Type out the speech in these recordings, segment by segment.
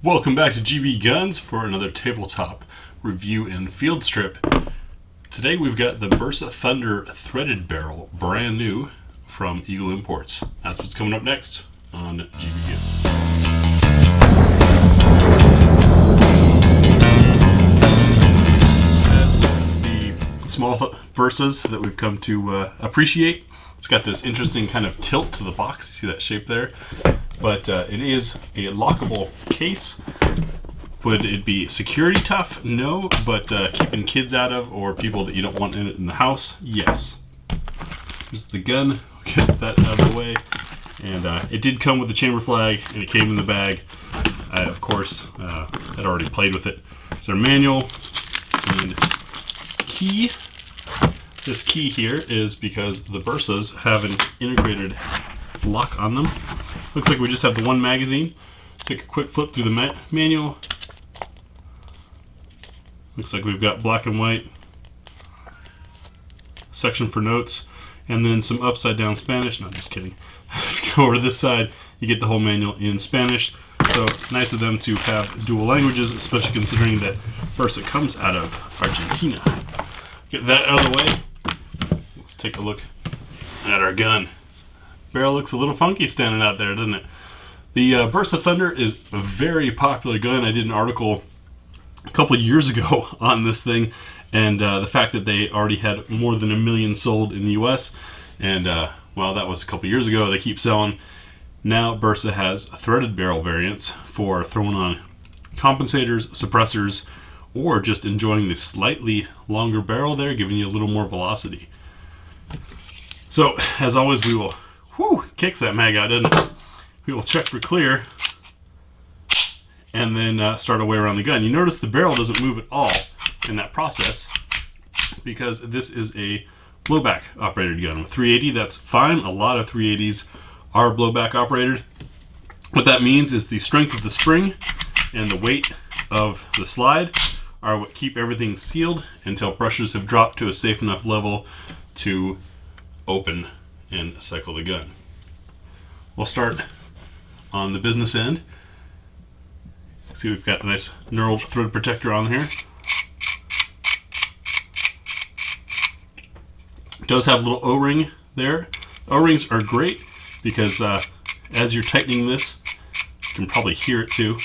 Welcome back to GBGuns for another tabletop review and field strip. Today we've got the Bersa Thunder threaded barrel, brand new from Eagle Imports. That's what's coming up next on GBGuns. The small Bersas that we've come to appreciate. It's got this interesting kind of tilt to the box. You see that shape there? But it is a lockable case. Would it be security tough? No, but keeping kids out of or people that you don't want in it in the house, yes. Here's the gun. Get that out of the way. And it did come with the chamber flag, and it came in the bag. I, of course, had already played with it. There's our manual and key. This key here is because the Bersas have an integrated lock on them. Looks like we just have the one magazine. Take a quick flip through the manual. Looks like we've got black and white, section for notes, and then some upside down Spanish. No, just kidding. If you go over to this side, you get the whole manual in Spanish. So nice of them to have dual languages, especially considering that Bersa comes out of Argentina. Get that out of the way. Let's take a look at our gun. Barrel looks a little funky standing out there, doesn't it? The Bersa Thunder is a very popular gun. I did an article a couple of years ago on this thing, and the fact that they already had more than 1 million sold in the US, and well, that was a couple of years ago. They keep selling. Now Bersa has threaded barrel variants for throwing on compensators, suppressors, or just enjoying the slightly longer barrel there, giving you a little more velocity. So, as always, we will, kicks that mag out, doesn't it? We will check for clear, and then start our way around the gun. You notice the barrel doesn't move at all in that process, because this is a blowback operated gun. With 380, that's fine. A lot of 380s are blowback operated. What that means is the strength of the spring and the weight of the slide are what keep everything sealed until pressures have dropped to a safe enough level to open and cycle the gun. We'll start on the business end. See, we've got a nice knurled thread protector on here. It does have a little O-ring there. O-rings are great because as you're tightening this, you can probably hear it too.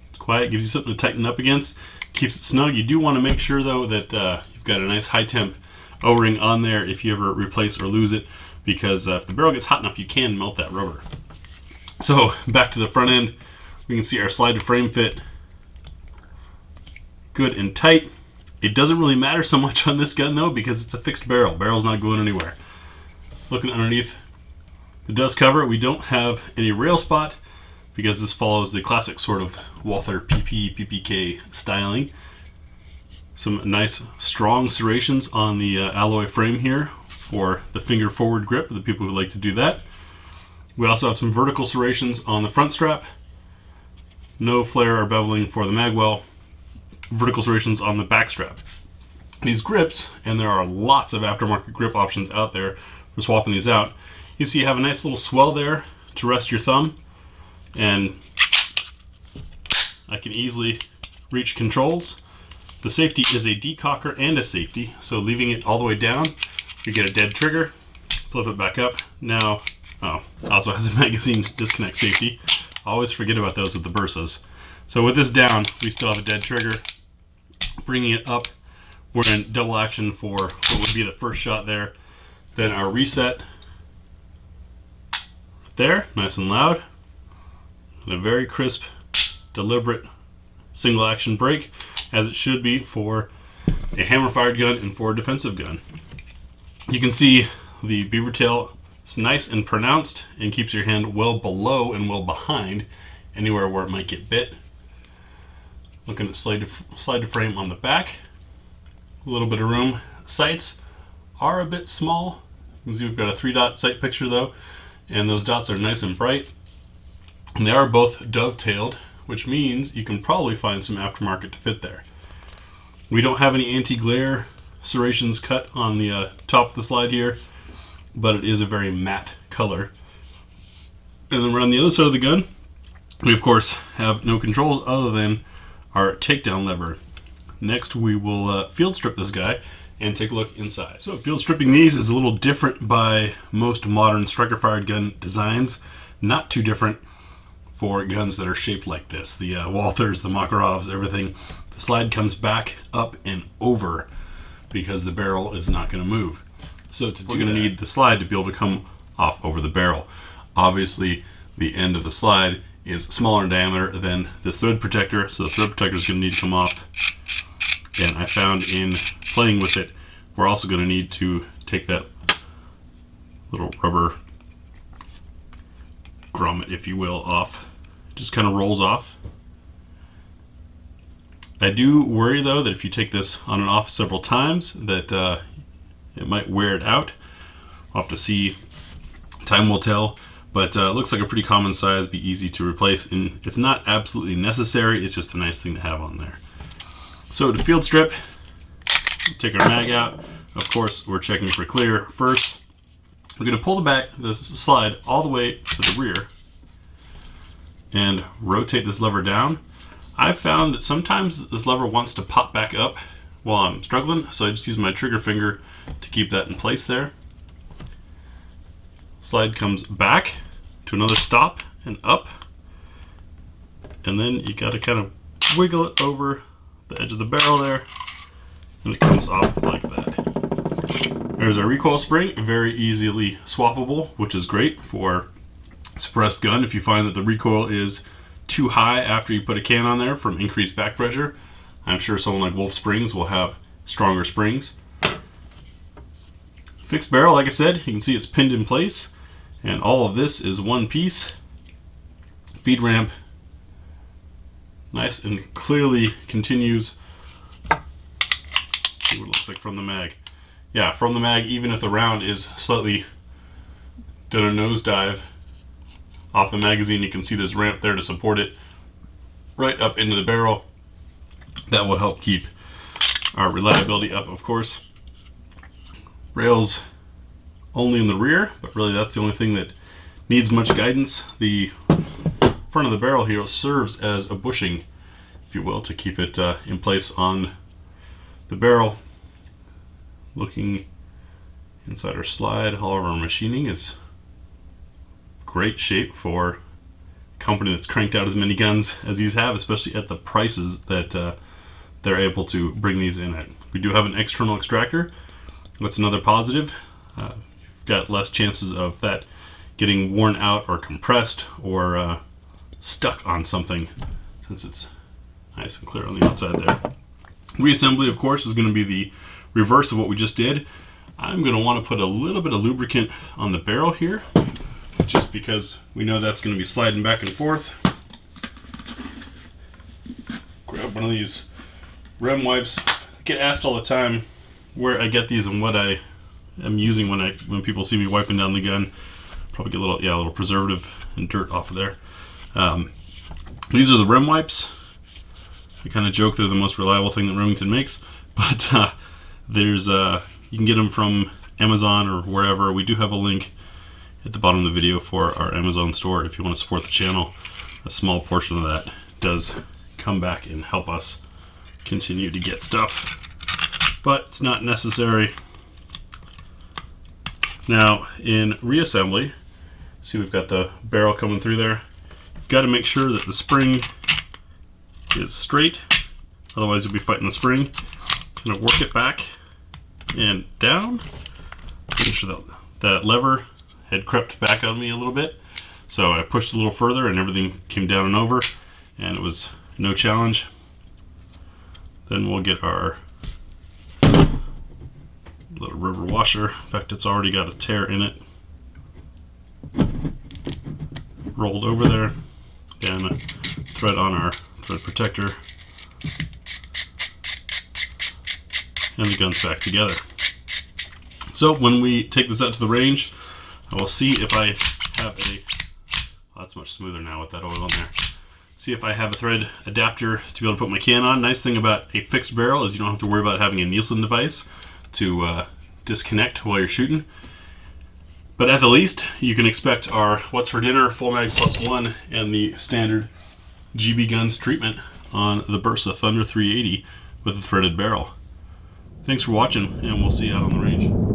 It's quiet, gives you something to tighten up against, keeps it snug. You do want to make sure though that you've got a nice high temp O-ring on there if you ever replace or lose it, because if the barrel gets hot enough, you can melt that rubber. So back to the front end, we can see our slide to frame fit good and tight. It doesn't really matter so much on this gun though, because it's a fixed barrel. Barrel's not going anywhere. Looking underneath the dust cover, we don't have any rail spot because this follows the classic sort of Walther PP, PPK styling. Some nice strong serrations on the alloy frame here for the finger forward grip, the people who like to do that. We also have some vertical serrations on the front strap. No flare or beveling for the magwell. Vertical serrations on the back strap. These grips, and there are lots of aftermarket grip options out there for swapping these out. You see you have a nice little swell there to rest your thumb, and I can easily reach controls. The safety is a decocker and a safety, so leaving it all the way down, you get a dead trigger. Flip it back up. Now, it also has a magazine disconnect safety. I always forget about those with the Bersas. So with this down, we still have a dead trigger. Bringing it up, we're in double action for what would be the first shot there. Then our reset there, nice and loud. And a very crisp, deliberate single action break, as it should be for a hammer fired gun and for a defensive gun. You can see the beaver tail is nice and pronounced and keeps your hand well below and well behind anywhere where it might get bit. Looking at slide to frame on the back, a little bit of room. Sights are a bit small. You can see we've got a 3-dot sight picture though, and those dots are nice and bright. And they are both dovetailed, which means you can probably find some aftermarket to fit there. We don't have any anti-glare serrations cut on the top of the slide here, but it is a very matte color. And then we're on the other side of the gun. We of course have no controls other than our takedown lever. Next we will field strip this guy and take a look inside. So field stripping these is a little different by most modern striker fired gun designs. Not too different for guns that are shaped like this. The Walthers, the Makarovs, everything. The slide comes back up and over because the barrel is not going to move. So you're going to need the slide to be able to come off over the barrel. Obviously the end of the slide is smaller in diameter than this thread protector, so the thread protector is going to need to come off. And I found in playing with it, we're also going to need to take that little rubber grommet, if you will, off. It just kind of rolls off. I do worry though that if you take this on and off several times that it might wear it out. We'll have to see. Time will tell. But it looks like a pretty common size, be easy to replace, and it's not absolutely necessary, it's just a nice thing to have on there. So to field strip, take our mag out. Of course, we're checking for clear first. We're going to pull the slide all the way to the rear and rotate this lever down. I've found that sometimes this lever wants to pop back up while I'm struggling, so I just use my trigger finger to keep that in place there. Slide comes back to another stop and up, and then you got to kind of wiggle it over the edge of the barrel there, and it comes off like that. There's our recoil spring, very easily swappable, which is great for suppressed gun. If you find that the recoil is too high after you put a can on there from increased back pressure, I'm sure someone like Wolf Springs will have stronger springs. Fixed barrel, like I said, you can see it's pinned in place. And all of this is one piece. Feed ramp, nice and clearly continues. Let's see what it looks like from the mag. Yeah, from the mag, even if the round is slightly done a nosedive off the magazine, you can see there's ramp there to support it right up into the barrel. That will help keep our reliability up, of course. Rails only in the rear, but really that's the only thing that needs much guidance. The front of the barrel here serves as a bushing, if you will, to keep it in place on the barrel. Looking inside our slide, all of our machining is great shape for a company that's cranked out as many guns as these have, especially at the prices that they're able to bring these in at. We do have an external extractor. That's another positive. Got less chances of that getting worn out or compressed or stuck on something, since it's nice and clear on the outside there. Reassembly, of course, is going to be the reverse of what we just did. I'm going to want to put a little bit of lubricant on the barrel here, just because we know that's going to be sliding back and forth. Grab one of these rem wipes. I get asked all the time where I get these and what I'm using when people see me wiping down the gun. Probably get a little preservative and dirt off of there. These are the rem wipes. I kind of joke they're the most reliable thing that Remington makes, but there's you can get them from Amazon or wherever. We do have a link at the bottom of the video for our Amazon store if you want to support the channel. A small portion of that does come back and help us continue to get stuff, but it's not necessary. Now in reassembly, see we've got the barrel coming through there. You've got to make sure that the spring is straight, otherwise you'll be fighting the spring. Kind of work it back and down. Make sure that lever had crept back on me a little bit, so I pushed a little further and everything came down and over, and it was no challenge. Then we'll get our little rubber washer. In fact, it's already got a tear in it. Rolled over there. Again, a thread on our thread protector. And the gun's back together. So when we take this out to the range, I will see if I have a... Oh, that's much smoother now with that oil on there. See if I have a thread adapter to be able to put my can on. Nice thing about a fixed barrel is you don't have to worry about having a Nielsen device to disconnect while you're shooting. But at the least, you can expect our What's for Dinner Full Mag +1 and the standard GBGuns treatment on the Bersa Thunder 380 with a threaded barrel. Thanks for watching, and we'll see you out on the range.